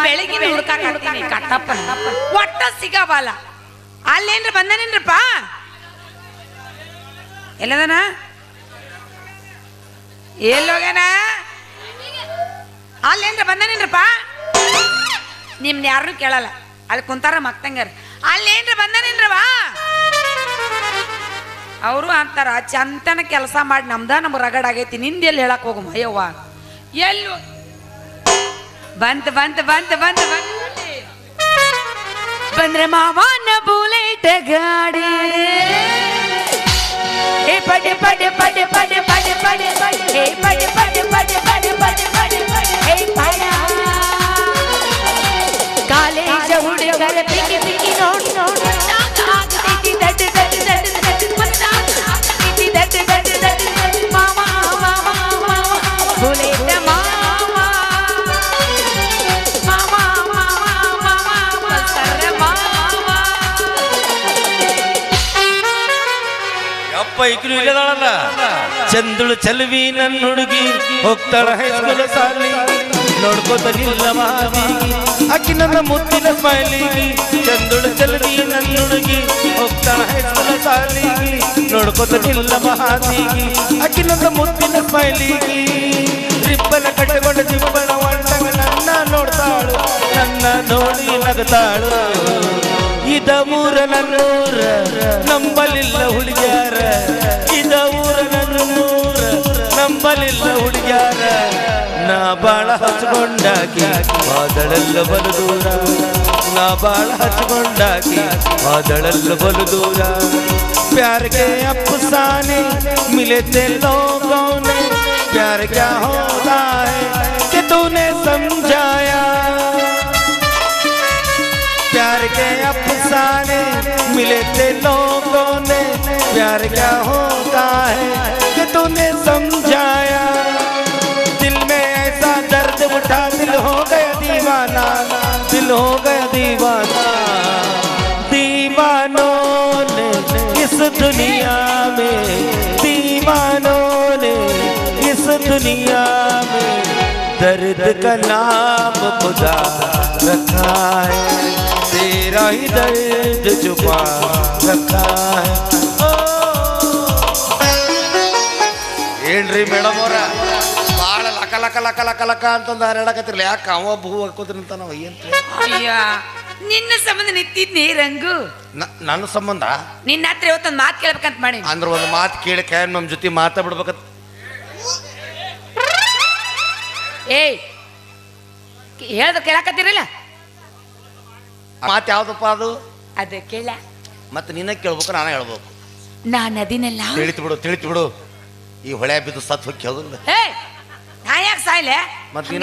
ಬೆಳಗಿನ ಹುಡ್ಕಾಕತ್ತೀನಿ ಕಟ್ಟಪ್ಪ ಒಟ್ಟ ಸಿಗಬಲ್ಲ. ಅಲ್ಲೇನ್ರ ಬಂದನೇನ್ರಪ್ಪ? ಎಲ್ಲದನ? ಎಲ್ಲೋಗನ? ಅಲ್ಲೇನ್ರ ಬಂದನೇನ್ರಪ್ಪ? ನಿಮ್ನ ಯಾರನ್ನೂ ಕೇಳಲ್ಲ, ಅಲ್ಲಿ ಕುಂತಾರ ಮಕ್ತಂಗಾರ. ಅಲ್ಲೇನ್ರ ಬಂದನೇನ್ರವ? ಅವರು ಅಂತಾರ ಚಂತನ ಕೆಲಸ ಮಾಡಿ ನಮ್ದ ರಗಡ್ ಆಗೈತಿ, ನಿಂದೆಲ್ಲಿ ಹೇಳಕ್ ಹೋಗಮ್ಮ. ಅಯ್ಯವ್ವ ಎಲ್ಲು ಬಂತ ಬಂತ ಬಂತ ಬಂತ ಬಂದ್ರೆ ಮಾವನ ಬುಲೆಟ್ ಗಾಡಿ ಏ ಪಡೆ ಪಡೆ ಪಡೆ ಪಡೆ ಪಡೆ ಪಡೆ ಏ ಪಡೆ ಪಡೆ ಪಡೆ ಪಡೆ ಪಡೆ ಪಡೆ ಏ ಪಡ ಕಾಲೇಜ್ ಹುಡುಗರ ಪಿಕ್ಕಿ ಪಿಕ್ಕಿ ನೋಡಿ ನೋಡಿ ಆಗ್ತೈತಿ ದಡ್ಡ ದಡ್ಡ ದಡ್ಡ ದಡ್ಡ ಆಗ್ತೈತಿ ದಡ್ಡ ದಡ್ಡ ದಡ್ಡ ಮಾವ ಮಾವ ಮಾವ ಬುಲೆಟ್ ಮಾವ ಮಾವ ಮಾವ ಮಾವ ಸರ ಮಾವ. ಯಪ್ಪ ಇಕ್ರು ಇಲ್ಲದಾಳಲ್ಲ, ಚಂದುಳು ಚಲವಿ ನನ್ನ ಹುಡುಗಿ ಹೋಗ್ತಾಳ ಹೈಸ್ಕೂಲ್ ಸಾಲಿ ನೋಡ್ಕೋತ ನಿಲ್ಲ ಮಾವಿಗಿ ಅಕ್ಕಿ ನನ್ನ ಮುತ್ತಿನ ಸ್ಮೈಲಿಗಿ. ಚಂದುಳು ಚಲವಿ ನನ್ನ ಹುಡುಗಿ ಹೋಗ್ತಾಳ ಹೈಸ್ಕೂಲ್ ಸಾಲಿಗಿ ನೋಡ್ಕೋತ ನಿಲ್ಲ ಮಹಾದಿಗಿ ಅಕ್ಕಿ ನನ್ನ ಮುತ್ತಿನ ಸ್ಮೈಲಿಗಿ. ರಿಬ್ಬನ ಕಟ್ಟಗೊಂಡ ಜಿಬ್ಬನ ಒಳಗ ನನ್ನ ನೋಡ್ತಾಳು, ನನ್ನ ನೋಡಿ ನಗತಾಳು. ಇದ ಊರ ನನ್ನೂರ ನಂಬಲಿಲ್ಲ ಹುಡುಗ್ಯಾರ, ಇದ ಊರ ನನ್ನೂರ ನಂಬಲಿಲ್ಲ ಹುಡುಗ್ಯಾರ. ನಾ ಬಾಳ ಹಚ್ಕೊಂಡಾಕಿ ಮಾದಳಲ್ಲ ಬಲು ದೂರ, ನಾ ಬಾಳ ಹಚ್ಕೊಂಡಾಕಿ ಮಾದಳಲ್ಲ ಬಲು ದೂರ. प्यार के अफसाने मिले थे लोगों ने, प्यार क्या होता है कि तूने समझाया. प्यार के अफसाने मिले थे लोगों ने, प्यार क्या होता है कि तूने समझाया. दिल में ऐसा दर्द उठा, दिल हो गया दीवाना, दिल हो गया दीवाना. दीवानों ने इस दुनिया में, दीवानों ने इस दुनिया में दर्द का नाम खुदा रखा है, तेरा ही दर्द छुपा रखा है. ಏನ್ರಿ ಮೇಡಮ್ ಅವರ ಭಾಳ ಲಕ ಲಕ ಲಕ ಲಕ ಲಕ ಅಂತಂದು ಹಾರಾಡಕತ್ತಿರ್ಲಿ, ಯಾಕೆ ಅವ ಭೂ ಹಾಕೋದ್ರಂತ ನಾವು ಏನು? ಅಯ್ಯ ನಿನ್ನ ಸಂಬಂಧ ನಿಂತಿದ್ನಿ ರಂಗು. ನನ್ನ ಸಂಬಂಧ ನಿನ್ನ ಹತ್ರ ಇವತ್ತೊಂದು ಮಾತು ಕೇಳ್ಬೇಕಂತ ಮಾಡಿ. ಅಂದ್ರೆ ಒಂದು ಮಾತು ಕೇಳಕ್ಕೆ ನಮ್ಮ ಜೊತೆ ಮಾತಾಡ್ಬಿಡ್ಬೇಕಂತ. ಏಯ್ ಹೇಳ್ದ ಕೇಳಕತ್ತೀರಲ್ಲ, ಮಾತು ಯಾವ್ದಪ್ಪ ಅದು? ಅದ ಕೇಳ. ಮತ್ತೆ ನಿನ್ನ ಕೇಳ್ಬೇಕು, ನಾನು ಹೇಳ್ಬೇಕು. ನಾನು ಅದಿನಲ್ಲ. ತಿಳಿತು ಬಿಡು, ತಿಳಿತು ಬಿಡು. ಈ ಹೊಳೆ ಬಿದ್ದು ಸತ್ ಹೋಗಿ ಹೋದಿಲ್ಲ. ಏ ನಾ ಯಾಕೆ ಸಾಯ್ಲೆ? ಮತ್ತೆ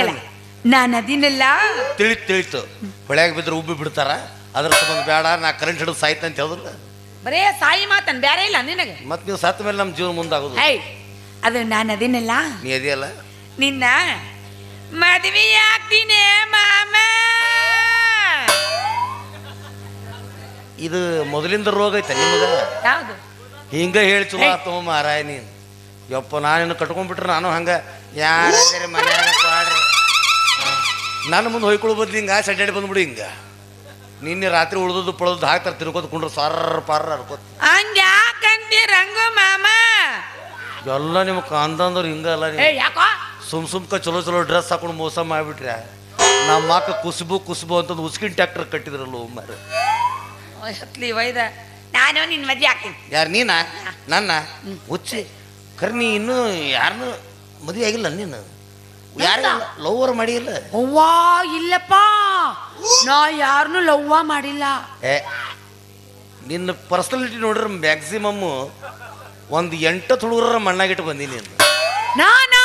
ನಾನು ಅದಿನಲ್ಲ. ತಿಳಿತು ಹೊಳ್ಯಾಗ ಬಿದ್ರೆ ಉಬ್ಬಿ ಬಿಡ್ತಾರ, ಅದ್ರ ಸಂಬಂಧ ಬೇಡ, ನಾ ಕರೆಂಟ್ ಹಿಡಿದು ಸಾಯ್ತ ಅಂತ ಹೇಳುದಿಲ್ಲ. ಬರೇ ಸಾಯಿ ಮಾತನ್ ಬೇರೆ ಇಲ್ಲ ನಿನಗೆ. ಮತ್ತೆ ನೀವು ಸತ್ತ ಮೇಲೆ ನಮ್ಮ ಜೀವನ ಮುಂದಾಗೋದು. ಏಯ್ ಅದು ನಾನು ಅದಿನಲ್ಲ. ನೀ ಅದಿಯಲ್ಲ, ನಿನ್ನ ಮದುವೆ ಆಗ್ತೀನಿ ಮಾಮ. ಇದು ಮೊದಲಿಂದ ರೋಗ ಐತೆ ನಿಮ್ಗೆ? ಯಾವುದು? ಹಿಂಗ ಹೇಳಿ ಚಲೋ ಆತ ಮಾರಾಯ ನೀನು. ಯಪ್ಪ ನಾನಿನ್ನು ಕಟ್ಕೊಂಡ್ಬಿಟ್ರೆ ನಾನು ಹಂಗೆ ಯಾರು ಮನ್ಯಾಗ ಮಾಡ್ರಿ ನಾನು ಮುಂದೆ ಹೊಯ್ಕೊಳ್ಳೋ ಬದ್ಲಿ ಹಿಂಗೆ ಸಡ್ಡಾಡಿ ಬಂದ್ಬಿಡು. ಹಿಂಗೆ ನಿನ್ನೆ ರಾತ್ರಿ ಉಳ್ದದ್ದು ಪಳೋದು ಹಾಕ್ತಾರೆ, ತಿನ್ಕೋತ ಕುಂಡ್ರು ಸಾರ ಪಾರ ಹರ್ಕೋತ. ಹಂಗ ಯಾಕಂತಿ ರಂಗು ಮಾಮ? ಎಲ್ಲ ನಿಮ್ಮ ಕಾಂದಂದವ್ರು ಹಿಂಗಲ್ಲ. ಯಾಕೋ ಸುಮ್ಕ ಚಲೋ ಚಲೋ ಡ್ರೆಸ್ ಹಾಕೊಂಡು ಮೋಸ ಮಾಡಿಬಿಟ್ರೆ. ನಮ್ಮ ಅಕ್ಕ ಕುಸುಬು ಅಂತಂದು ಉಸ್ಕಿನ ಟ್ಯಾಕ್ಟರ್ ಕಟ್ಟಿದ್ರಲ್ಲ ಮರ ಹತ್ಲಿ ಒಯ್ದ. ನಾನು ನಿನ್ನ ಮದ್ವೆ ಹಾಕ್ತೀನಿ. ಯಾರು ನೀನ? ನನ್ನ ಹುಚ್ಚಿ ಕರ್ನಿ ಇನ್ನೂ ಯಾರನ್ನು ಮದುವೆ ಆಗಿಲ್ಲ ನೀನು? ಯಾರ ಲವ್ವರ್ ಮಾಡಿಲ್ಲ? ಅವ್ವಾ ಇಲ್ಲಪ್ಪ, ನಾ ಯಾರನ್ನು ಲವ್ವ ಮಾಡಿಲ್ಲ. ನಿನ್ನ ಪರ್ಸನಾಲಿಟಿ ನೋಡ್ರೆ ಮ್ಯಾಕ್ಸಿಮಮ್ ಒಂದು 8 ಹುಡುಗರ ಮಣ್ಣಾಗಿಟ್ಟು ಬಂದೀನಿ. ನಾನಾ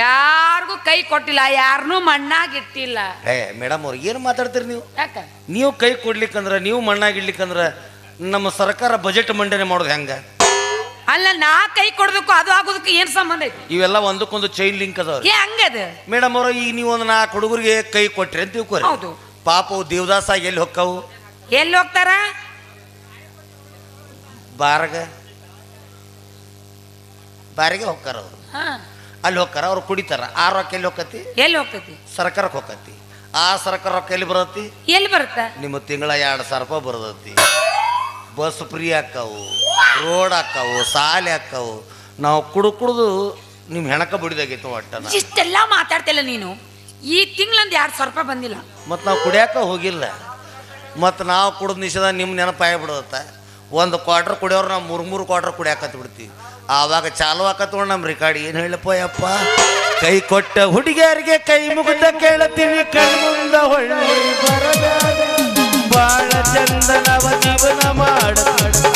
ಯಾರಿಗೂ ಕೈ ಕೊಟ್ಟಿಲ್ಲ, ಯಾರನ್ನೂ ಮಣ್ಣಾಗಿಟ್ಟಿಲ್ಲ. ಮೇಡಮ್ ಅವ್ರು ಏನು ಮಾತಾಡ್ತೀರಿ ನೀವು? ಯಾಕ ನೀವು ಕೈ ಕೊಡ್ಲಿಕ್ಕಂದ್ರೆ, ನೀವು ಮಣ್ಣಾಗಿಡ್ಲಿಕ್ಕಂದ್ರೆ ನಮ್ಮ ಸರ್ಕಾರ ಬಜೆಟ್ ಮಂಡನೆ ಮಾಡೋದು ಹೆಂಗ? ಅಲ್ಲ ನಾ ಕೈ ಕೊಡ್ಬೇಕು ಅದು ಆಗೋದಕ್ಕೆ ಏನ್ ಸಂಬಂಧ ಐತಿ? ಇವೆಲ್ಲ ಒಂದಕ್ಕೊಂದು ಚೈನ್ ಲಿಂಕ್ ಅದಾವ್ರಿ. ಹಂಗದ ಮೇಡಮ್ ಅವರು. ಈಗ ನೀವು ಒಂದು 4 ಹುಡುಗರಿಗೆ ಕೈ ಕೊಟ್ರಿ ಅಂತ ತಿಳ್ಕೊರಿ. ಹೌದು. ಪಾಪ ದೇವದಾಸ ಎಲ್ಲಿ ಹೊಕ್ಕವು? ಎಲ್ಲಿ ಹೋಗ್ತಾರ? ಬಾರಿಗೆ ಹೊಕ್ಕಾರ ಅವರು. ಅಲ್ಲಿ ಹೊಕ್ಕಾರ ಅವ್ರು ಕುಡಿತಾರ. ಆ ರೊಕ್ಕ ಎಲ್ಲಿ ಹೊಕ್ಕತಿ? ಎಲ್ಲಿ ಹೋಗ್ತೈತಿ? ಸರ್ಕಾರಕ್ಕೆ ಹೊಕ್ಕತಿ. ಆ ಸರ್ಕಾರ ರೊಕ್ಕ ಎಲ್ಲಿ ಬರತ್ತಿ? ಎಲ್ಲಿ ಬರುತ್ತ? ನಿಮ್ಮ ತಿಂಗಳ 2,000 ರೂಪಾಯಿ ಬರದತ್ತಿ. ಬಸ್ ಫ್ರೀ ಹಾಕಾವು, ರೋಡ್ ಹಾಕಾವು, ಸಾಲೆ ಹಾಕಾವು. ನಾವು ಕುಡಿದು ನಿಮ್ಮ ಹೆಣಕ ಬಿಡಿದಾಗೈತು ಒಟ್ಟನ. ಇಷ್ಟೆಲ್ಲ ಮಾತಾಡ್ತಿಲ್ಲ ನೀನು. ಈ ತಿಂಗಳಂದು 2,000 ರೂಪಾಯಿ ಬಂದಿಲ್ಲ. ಮತ್ತು ನಾವು ಕುಡಿಯಾಕ ಹೋಗಿಲ್ಲ. ಮತ್ತು ನಾವು ಕುಡಿದ ನಿಷೇಧ ನಿಮ್ಮ ನೆನಪಾಗಿ ಬಿಡತ್ತ. ಒಂದು ಕ್ವಾರ್ಟರ್ ಕುಡಿಯೋರು ನಾವು 3 ಕ್ವಾರ್ಟರ್ ಕುಡಿಯಾಕತ್ ಬಿಡ್ತೀವಿ. ಆವಾಗ ಚಾಲು ಆಕತ್ಕೊಂಡು ನಮ್ಮ ರಿಕಾರ್ಡ್ ಏನು ಹೇಳಪ್ಪ ಯಪ್ಪ. ಕೈ ಕೊಟ್ಟ ಹುಡುಗಿಯರಿಗೆ ಕೈ ಮುಗಿದ ಕೇಳತೀನಿ, ಕಣ್ಮುಂದ ಹೊಳ್ಳಿ ಬರಬೇಡ. ಬಾಳ ಚಂದನವ ಜೀವನ ಮಾಡ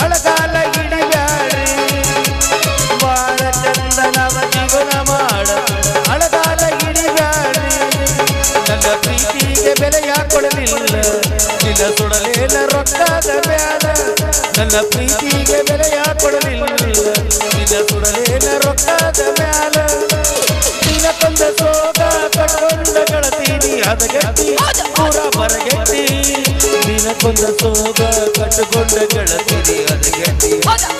ಅಳಗಾಲ ಹಿಡಿಬ್ಯಾಡ್ರಿ. ಬಾಳ ಚಂದನವ ಜೀವನ ಮಾಡ ಅಳಗಾಲ ಹಿಡಿಬ್ಯಾಡ್ರಿ. ನನ್ನ ಪ್ರೀತಿಗೆ ಬೆಲೆಯ ಕೊಡಲಿಲ್ಲ, ನಿನ್ನ ಸುಡಲೇನ ರೊಕ್ಕದ ಬ್ಯಾಡ. ನನ್ನ ಪ್ರೀತಿಗೆ ಬೆಲೆಯ ಕೊಡಲಿಲ್ಲ, ನಿನ್ನ ಸುಡಲೇನ ರೊಕ್ಕದ ಬ್ಯಾಡ. ದಿನಕ್ಕೊಂದ ಸೋಗ ಕಟ್ಕೊಂಡ ಗೆಳತೀನಿ ಹದಗೆಟ್ಟಿ ಪೂರ ಬರಗೆಟ್ಟಿ. ದಿನಕ್ಕೊಂದ ಸೋಗ ಕಟ್ಟಿಕೊಂಡ ಗೆಳತೀನಿ ಹದಗೆಟ್ಟಿ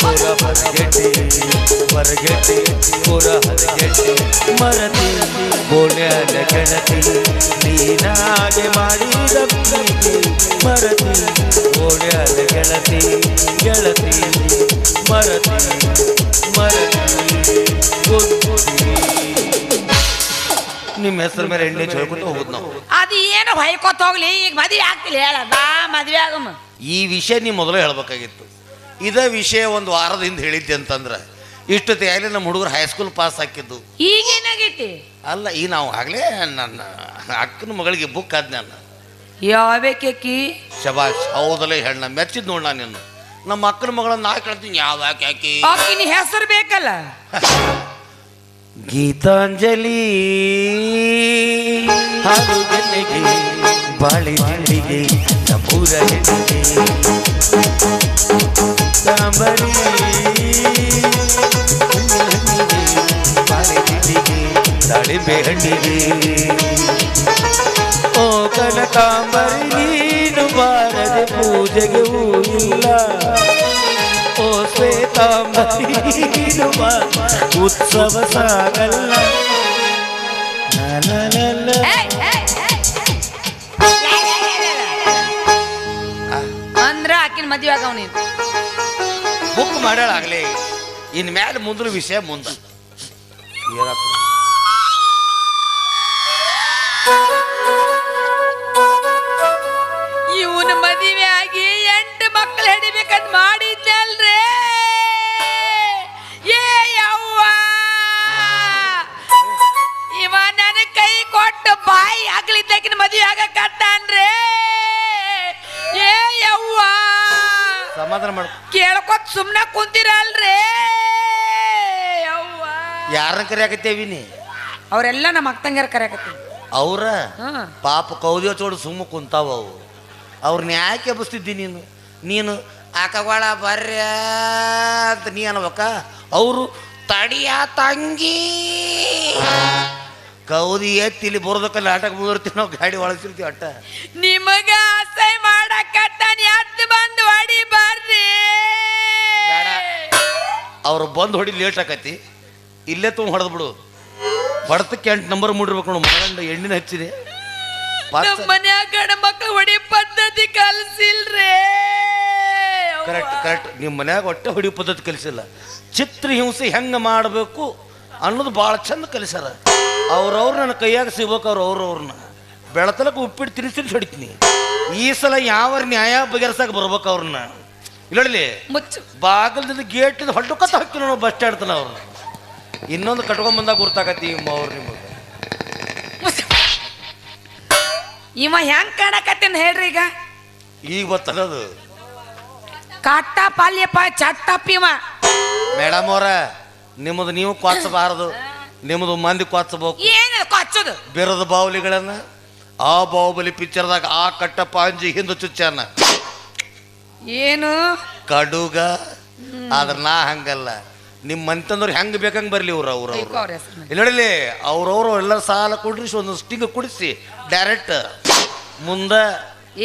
ಪೂರ ಬರಗೆಟ್ಟಿ. ಬರಗೆಟ್ಟಿ ಪೂರ ಹದಗೆಟ್ಟಿ ಮರತಿ ಗೋಣ್ಯಾದ ಗೆಳತಿ. ನೀನಾಗೆ ಮಾಡಿದ ಪ್ರೀತಿ ಮರತಿ ಗೋಣ್ಯಾದ ಗೆಳತಿ. ಗೆಳತಿ ಮರತಿ ಮರತಿ. ನಿಮ್ಮ ಹೆಸರು ಮೇಲೆ ಎಣ್ಣೆ ಚೊಳ್ಕೊತ ಹೋಗುದು ನಾವು. ಅದು ಏನು ಹೊಯ್ಕೊತ ಹೋಗ್ಲಿ, ಈಗ ಮದುವೆ ಆಗ್ತಿಲ್ಲ ಹೇಳ ಬಾ ಮದುವೆ ಆಗಮ್ಮ. ಈ ವಿಷಯ ನೀವು ಮೊದಲು ಹೇಳ್ಬೇಕಾಗಿತ್ತು. ಇದೇ ವಿಷಯ ಒಂದು ವಾರದ ಹಿಂದೆ ಹೇಳಿದ್ದೆ ಅಂತಂದ್ರೆ ಇಷ್ಟೊತ್ತಿಗಾಗಲೇ ನಮ್ಮ ಹುಡುಗರು ಹೈಸ್ಕೂಲ್ ಪಾಸ್ ಹಾಕಿದ್ದು. ಈಗೇನಾಗೈತಿ? ಅಲ್ಲ ಈ ನಾವು ಆಗಲೇ ನನ್ನ ಅಕ್ಕನ ಮಗಳಿಗೆ ಬುಕ್ ಆದ್ ನಾನು. ಯಾವ್ಯಾಕಿ? ಶಬಾಷ್, ಹೌದಲ್ಲೇ ಹೆಣ್ಣ ಮೆಚ್ಚಿದ್ ನೋಡ್ ನಾನು ನಿನ್ನ. ನಮ್ಮ ಅಕ್ಕನ ಮಗಳನ್ನ ನಾ ಕೇಳ್ತೀನಿ ಯಾವ್ಯಾಕೆ ಹಾಕಿ. ಆಕಿನ ಹೆಸರು ಬೇಕಲ್ಲ. ಗೀತಾಂಜಲಿ ಹಾಡು ಗೆಲ್ಲಿಗೆ ಬಾಳಿ ಬಾಳಿಗೆ ನಮ್ಮೂರ ಹೆಣ್ಣಿಗೆ. ಕಾಂಬರಿ ಬಾಳಿ ತಿಂಡಿಗೆ ದಾಳಿಂಬೆ ಹಣ್ಣಿಗೆ. ಓ ಕನಕಾಂಬರಿ ನೀನು ಬಾರದೆ ಪೂಜೆಗೆ ಹೂ ಇಲ್ಲ. ಓ ಶ್ವೇತಾಂಬರಿ ನೀನು ಉತ್ಸವ ಸಾಗಲ್ಲ. ಅಂದ್ರ ಆಕಿನ ಮದ್ವೆ ಆಗವ ನೀನು ಬುಕ್ ಮಾಡ್ಯಾಳಾಗ್ಲಿ. ಇನ್ ಮ್ಯಾಲ ಮುಂದ್ರ ವಿಷಯ ಮುಂದ ಇವನ ಮದುವೆ ಆಗಿ 8 ಮಕ್ಕಳು ಹಿಡಿಬೇಕಂತ ಮಾಡಿದ್ದಲ್ರೇ. ಏ ಯವ್ವ, ಇವ ನನ್ನ ಕೈ ಕೊಟ್ಟು ಬಾಯಿ ಆಗ್ಲಿದ್ದಕಿನ ಮದುವೆ ಆಗಕತ್ತಾನ್ರೇ. ಏ ಯವ್ವ, ಸಮಾಧಾನ ಮಾಡ ಕೇಳ್ಕೊತ ಸುಮ್ನ ಕುಂತಿರಲ್ರೇ. ಯವ್ವ, ಯಾರನ್ನ ಕರೆಯಾಕತ್ತೇವಿ ನೀ? ಅವರೆಲ್ಲ ನಮ್ಮ ಅಕ್ಕಂಗ್ಯಾರ ಕರೆಯಾಕತ್ತೀವಿ. ಅವ್ರ ಪಾಪ ಕೌದಿಯ ಚೋಡು ಸುಮ್ಮ ಕುಂತಾವ ಅವು. ಅವ್ರನ್ನ ಯಾಕೆ ಎಬ್ಬಿಸ್ತಿದ್ದಿ ನೀನು? ನೀನು ಆಕಗಳ ಬರ್ಯ ಅಂತ ನೀ ಅನ್ಬೇಕ. ಅವರು ತಡಿಯ ತಂಗಿ ಕೌದಿ ಎತ್ತಿಲಿ ಬರೋದಕ್ಕ ನಾಟಕ ಮುಗಿರ್ತೀವಿ ನಾವು, ಗಾಡಿ ಒಳಗಿರ್ತೀವಿ ಅಟ್ಟ. ನಿಮಗ ಆಸೆ ಮಾಡಕತ್ತಾನ ಎದ್ದು ಬಂದು ಹೊಡಿ ಬರ್ರಿ. ಬೇಡ, ಅವ್ರು ಬಂದು ಹೊಡಿ ಲೇಟ್ ಆಕತಿ. ಇಲ್ಲೇ ತುಂಬ ಹೊಡೆದ್ ಬಿಡು. ಹೊಡೆತಕ್ಕೆ 8 ನಂಬರ್ ಮೂಡಿರ್ಬೇಕು ನೋಡು. ಮಗಂಡ ಎಣ್ಣಿನ ಹಚ್ಚಿದೆ. ನಮ್ಮ ಮನ್ಯಾಗ ಗಂಡ ಮಕ್ಕಳು ಹೊಡಿ ಪದ್ಧತಿ ಕಲಿಸಿಲ್ರೇ. Correct correct. ನಿಮ್ಮ ಮನ್ಯಾಗ ಒಟ್ಟೆ ಹೊಡಿ ಪದ್ಧತಿ ಕಲಿಸಿಲ್ಲ. ಚಿತ್ರ ಹಿಂಸೆ ಹೆಂಗೆ ಮಾಡಬೇಕು ಅನ್ನೋದು ಭಾಳ ಚಂದ ಕಲಿಸ್ಯಾರ. ಅವ್ರವ್ರು ನನ್ನ ಕೈಯಾಗ ಸಿಗ್ಬೇಕು. ಅವ್ರವ್ರನ್ನ ಬೆಳತಲಕ್ಕೆ ಉಪ್ಪಿಟ್ಟು ತಿನ್ನಿಸಿ ಹೊಡಿತೀನಿ. ಈ ಸಲ ಯಾವ ನ್ಯಾಯ ಬಗೆಹರ್ಸಕ್ಕೆ ಬರ್ಬೇಕು ಅವ್ರನ್ನ. ಇಲ್ಲೊಡಲಿ ಬಾಗಲ್ದಿಂದ ಗೇಟಿಂದ ಹೊಡ್ಕೊತ ಹಾಕಿ ನಾವು ಬಸ್ ಸ್ಟ್ಯಾಂಡ್ ತನ ಅವ್ರನ್ನ. ಇನ್ನೊಂದು ಕಟ್ಕೊಂಡ್ ಬಂದಾಗ ಗುರ್ತಾಕತಿ ಅವ್ರು ನಿಮಗೆ. ಇವ ಹೆಂಗ್ ಕಾಣಕತ್ತೇನ್ ಹೇಳ್ರಿ ಈಗ? ಈಗ ಗೊತ್ತಲ್ಲದು ಕಾಟ ಪಾಲ್ಯಪ್ಪ ಚಟ್ಟಪ್ಪಿವ. ಮೇಡಮ್ ಅವ್ರ, ನಿಮ್ಮದು ನೀವು ಕೊಚ್ಚಬಾರದು, ನಿಮ್ಮದು ಮಂದಿ ಕೊಚ್ಚಬೇಕು. ಏನು ಕೊಚ್ಚೋದು? ಬೇರದ ಬಾವುಲಿಗಳನ್ನ ಆ ಬಾಹುಬಲಿ ಪಿಕ್ಚರ್ದಾಗ ಆ ಕಟ್ಟಪ್ಪ ಅಂಜಿ ಹಿಂದೆ ಚುಚ್ಚಾನ ಏನು ಕಡುಗ. ಆದ್ರ ನಾ ಹಂಗಲ್ಲ. ನಿಮ್ಮ ಮನೆತಂದವ್ರು ಹೆಂಗ್ ಬೇಕಂಗ್ ಬರ್ಲಿ. ಅವ್ರು ಇಲ್ಲಿ ನೋಡಿಲಿ, ಅವ್ರವ್ರು ಎಲ್ಲ ಸಾಲ ಕುಡಿಸಿ ಒಂದು ಸ್ಟಿಂಗ್ ಕುಡಿಸಿ ಡೈರೆಕ್ಟ್ ಮುಂದ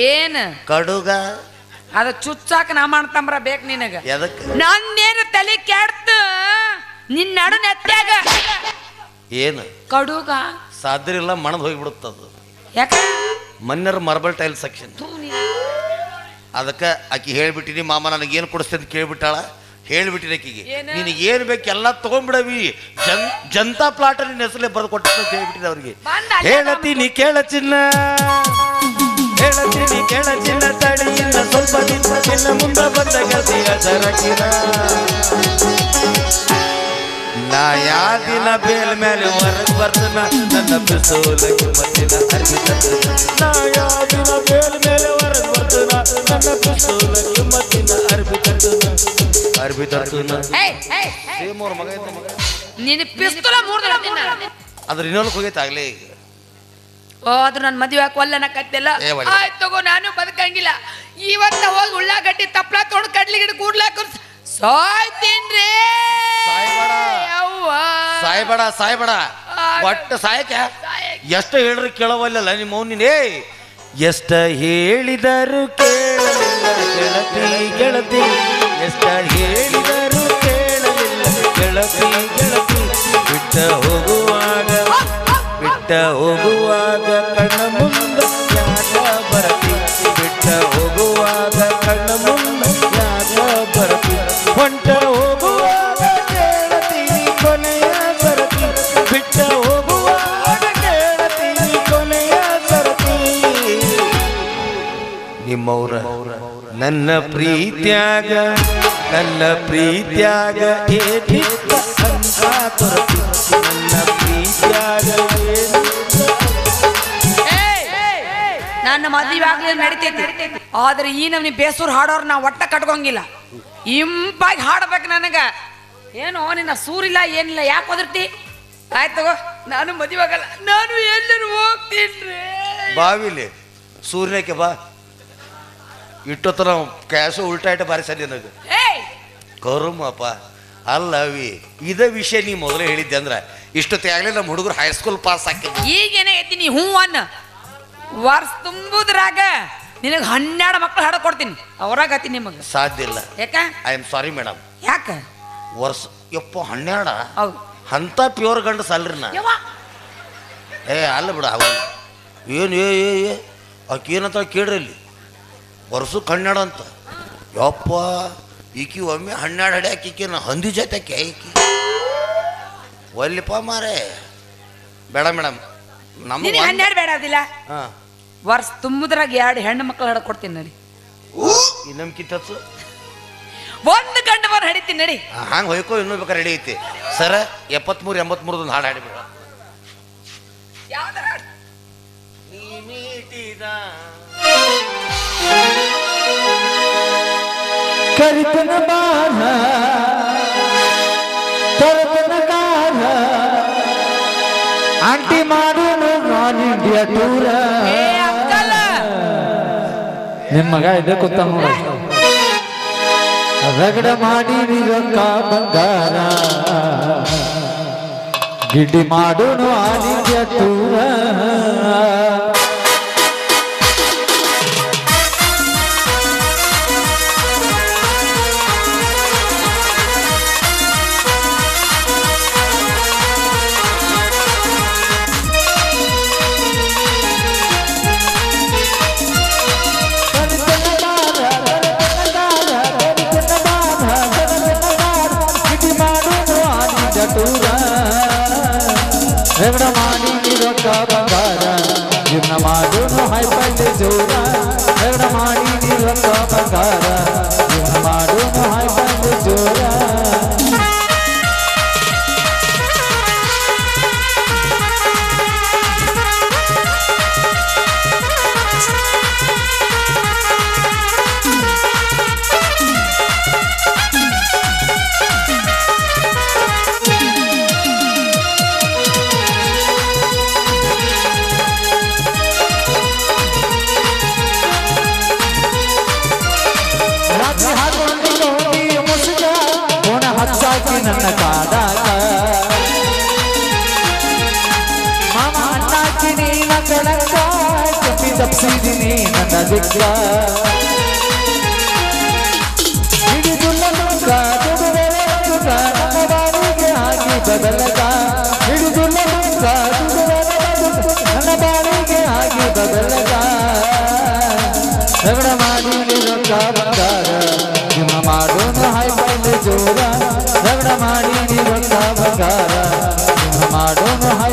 ಏನು ಕಡುಗ. ಅದ ಚುಚ್ಚಾಕ ನಾ ಮಾಡ್ತಂಬ್ರ ಬೇಕು ನಿನಗ. ಎದಕ್ಕೆ? ನಂದೇನು ತಲೆ ಕೆಡ್ತು ನಿನ್ನ ನಡು ನೆತ್ತಾಗ. ಏನು ಕಡುಗ ಸಾಧ್ಯ ಇಲ್ಲ, ಮಣದ್ ಹೋಗಿಬಿಡುತ್ತದು. ಯಾಕ ಮನ್ನರ್ ಮಾರ್ಬಲ್ ಟೈಲ್ ಸೆಕ್ಷನ್. ಅದಕ್ಕೆ ಆಕಿ ಹೇಳ್ಬಿಟ್ಟಿನಿ ಮಾಮ ನನಗೇನು ಕೊಡಿಸ್ತೆ ಅಂತ ಕೇಳ್ಬಿಟ್ಟಾಳ. ಹೇಳ್ಬಿಟ್ಟಿನಿ ಆಕಿಗೆ ನಿನಗೆ ಏನು ಬೇಕು ಎಲ್ಲ ತಗೊಂಡ್ಬಿಡವಿ, ಜನತಾ ಪ್ಲಾಟ್ ನಿನ್ನ ಹೆಸರೇ ಬರೆದು ಕೊಟ್ಟ ಅಂತ ಹೇಳ್ಬಿಟ್ಟಿನಿ ಅವ್ರಿಗೆ. ಹೇಳತೀನಿ ಕೇಳ ಚಿನ್ನ, ಹೇಳತೀನಿ ಕೇಳ ಚಿನ್ನ, ತಡಿಯಿಲ್ಲ ಸ್ವಲ್ಪ ದಿನ ಚಿನ್ನ, ಮುಂದೆ ಬಂದ ಗತಿಯ ಸರಕಿನ. ನಾ ಯಾ ದಿನ ಬೇಲ್ ಮೇಲೆ ಹೊರಗೆ ಬರ್ತನ, ನನ್ನ ಬಿಸೋಲ ಕಿಮ್ಮತ್ತಿನ ಅರ್ಬಿ ತರ್ತನ. ನಾ ಯಾ ದಿನ ಬೇಲ್ ಮೇಲೆ ಹೊರಗೆ ಬರ್ತನ, ನನ್ನ ಬಿಸೋಲ ಕಿಮ್ಮತ್ತಿನ ಅರ್ಬಿ ತರ್ತನ. ಅರ್ಬಿ ತರ್ತನ. ಸೇಮ್ ಅವ್ರ ಮಗ ಇದ್ದ ಮಗ ನಿನ್ನ ಪಿಸ್ತೂಲ ಮೂರ್ದ ಅದ್ರ ಇನ್ನೊಂದು ಹೋಗೈತಾಗ್ಲೇ ಈಗ. ಓ ಅದು ನನ್ನ ಮದುವೆ ಕೊಲ್ಲನ ಕತ್ತಿಲ್ಲ. ಆಯ್ತು ತಗೋ, ನಾನು ಬದುಕಂಗಿಲ್ಲ. ಇವತ್ತ ಹೋಗಿ ಉಳ್ಳಾಗಡ್ಡಿ ತಪ್ಪಲ ತೊಗೊಂಡು ಕಡ್ಲಿ ಗಿಡ ಕೂಡ್ಲಾಕ ಸಾಯ್ತೀನ್ರಿ. ಸಾಯ್ಬೇಡ ಸಾಯ್ಬೇಡ, ಒಟ್ಟು ಸಾಯಕ ಎಷ್ಟು ಹೇಳ್ರಿ ಕೇಳವಲ್ಲ ನಿಮ್ಮ ಮೌನಿನೇ. ಎಷ್ಟ ಹೇಳಿದರು ಕೇಳಲಿಲ್ಲ ಗೆಳತಿ ಗೆಳತಿ, ಎಷ್ಟ ಹೇಳಿದರು ಕೇಳಲಿಲ್ಲ ಗೆಳತಿ ಗೆಳತಿ. ಬಿಟ್ಟ ಹೋಗುವಾಗ ಕಣ್ಣ ಮುಂದೆ ಯಾಕ ಬರತಿ, ಬಿಟ್ಟ ಹೋಗುವಾಗ ಕಣ್ಣ ಮುಂದೆ ಯಾಕ ಬರತಿ. ಹೊಂಟ ಹೋಗುವಾಗ ಕೇಳತೀನಿ ಕೊನೆಯ ಸರತಿ, ಬಿಟ್ಟ ಹೋಗುವಾಗ ಕೇಳತೀನಿ ಕೊನೆಯ ಸರತಿ. ನಿಮ್ಮವ್ರ ನನ್ನ ಪ್ರೀತ್ಯಾಗ ಏನಿತ್ತ ಅಂತ ಕೊರತಿ, ನನ್ನ ಪ್ರೀತ್ಯಾಗ ನನ್ನ ಮದುವೆ ಆಗ್ಲಿ ನಡಿತೈತಿ. ಆದ್ರೆ ಈ ನಮ್ನಿ ಬೇಸೂರ್ ಹಾಡೋರು ನಾ ಒಟ್ಟ ಕಟ್ಕೊಂಗಿಲ್ಲ. ಇಂಪಾಗಿ ಹಾಡ್ಬೇಕು ನನಗ. ಏನು ನಿನ್ನ ಸೂರಿಲ್ಲ ಏನಿಲ್ಲ, ಯಾಕೆ ಒದರ್ತಿ? ಆಯ್ತು ತಗೋ, ನಾನು ಮದುವೆ ಆಗಲ್ಲ, ನಾನು ಎಲ್ಲರೂ ಹೋಗ್ತೀನಿ. ಬಾವಿಲಿ ಸೂರ್ಯಕ್ಕೆ ಬಾ ಇಟ್ಟೊತ್ತ ನಾವು ಕ್ಯಾಶು ಉಲ್ಟಾ ಇಟ್ಟ ಬಾರಿಸಲಿ ನನಗೆ ಕರುಮಪ್ಪ. ಅಲ್ಲ ಅವಿ ಇದ ವಿಷಯ ನೀ ಮೊದಲೇ ಹೇಳಿದ್ದೆ ಅಂದ್ರೆ ಇಷ್ಟೊತ್ತೆ ಆಗ್ಲೇ ನಮ್ಮ ಹುಡುಗರು ಹೈಸ್ಕೂಲ್ ಪಾಸ್ ಹಾಕಿದ್ದೆ. ಈಗೇನೇ ಐತಿ ನೀ ಹೂ ಅನ್ನ ವರ್ಷ ತುಂಬುದ್ರಾಗ ನಿನಗೆ 12 ಮಕ್ಕಳು ಹಾಡ ಕೊಡ್ತೀನಿ. ಅವರಾಗತಿ ನಿಮಗೆ ಸಾಧ್ಯ ಇಲ್ಲ. ಯಾಕ? I am sorry madam. ಯಾಕ? ವರ್ಷ ಯಪ್ಪ 12 ಹೌದು ಅಂತ ಪ್ಯೂರ್ ಗಂಡ ಸಾಲ್ರಿ ನಾ. ಏ ಅಲ್ಲ ಬಿಡ ಅವ ಏನು ಆಕೆ ಏನಂತ ಕೇಳ್ರಿ ಇಲ್ಲಿ ವರ್ಷಕ್ಕೆ 12 ಅಂತ. ಯಪ್ಪ ಈಕಿ ಒಮ್ಮೆ 12 ಹಡ್ಯಾಕಿ ನಾ ಹಂದಿ ಜೊತೆ ಆಕಿ ಒಲ್ಲಿಪ್ಪ ಮಾರೇ. ಬೇಡ ಮೇಡಮ್ ನಮ್ಮ 12 ಬೇಡ ಅದಿಲ್ಲ. ವರ್ಷ ತುಂಬುದ್ರಾಗ 2 ಹೆಣ್ಣು ಮಕ್ಕಳು ಹಾಡ ಕೊಡ್ತೀನಿ ನಡಿ. ಇನ್ನೊಮ್ಮೆ ಕಿತ್ತಚ್ಚು ಒಂದು ಗಂಡ ಬರ ಹಡಿತೀನಿ ನಡಿ. ಹಂಗೆ ಹೊಯ್ಕೋ ಇನ್ನೂ ಬೇಕಾರೆ ರೆಡಿ ಐತಿ ಸರ. 73 83 ಒಂದು ಹಾಡು ಹಾಡಿಬಿಡ. ಕರಿತನ ಬಾರ ತರತನ ಕಾರ ಆಂಟಿ ಮಾಡೋನು ನಾನ್ ಇಂಡಿಯಾ ಟೂರ. ನಿಮ್ಮ ಮಗ ಇದೆ ಕೂತ ರಗಡ ಮಾಡಿ ರೊಕ್ಕ ಬಂಗಾರ ಗಿಡ್ಡಿ ಮಾಡೋನು ಆಲ್ ಇಂಡಿಯಾ ಟೂರ. ರಗಡ ಮಾಡಿ ರೊಕ್ಕ ಬಂಗಾರ ಜೀವನ ಮಾಡೋನು ಹೈಪೈಲೆ ಜೋರ. ರಗಡ ಮಾಡಿ ರೊಕ್ಕ ಬಂಗಾರ ಜೀವನ ಮಾಡೋನು ಹೈಪೈಲೆ ಜೋರ. ನನ್ನ ಕಾದಾಗ ಮಾಮ ಅಣ್ಣಾಕಿ ನೀನ ಕಳಕ ಕೆಪ್ಪಿ ತಪ್ಪಿಸಿದಿನಿ ನನ್ನ ದಿಕ್ಕ. ಹಿಡಿದುಲ್ಲ ಮುಖ ದುಡುವೆರಗುಗ ನನ್ನ ಬಾಳಿಗೆ ಆಗಿ ಬದಲಗ. ಹಿಡಿದುಲ್ಲ ಮುಖ ದುಡುವೆರಗುಗ ನನ್ನ ಬಾಳಿಗೆ ಆಗಿ ಬದಲಗ. ರಗಡ ಮಾಡಿ ರೊಕ್ಕ ಬಂಗಾರ ನಿಮ್ಮ ಮಾಡೋನು ಹೈಫೈ ಜೋರ ರಗಡ ಮಾಡಿ ರೊಕ್ಕ ಬಂಗಾರ ನಿಮ್ಮ ಮಾಡೋನು ಹೈ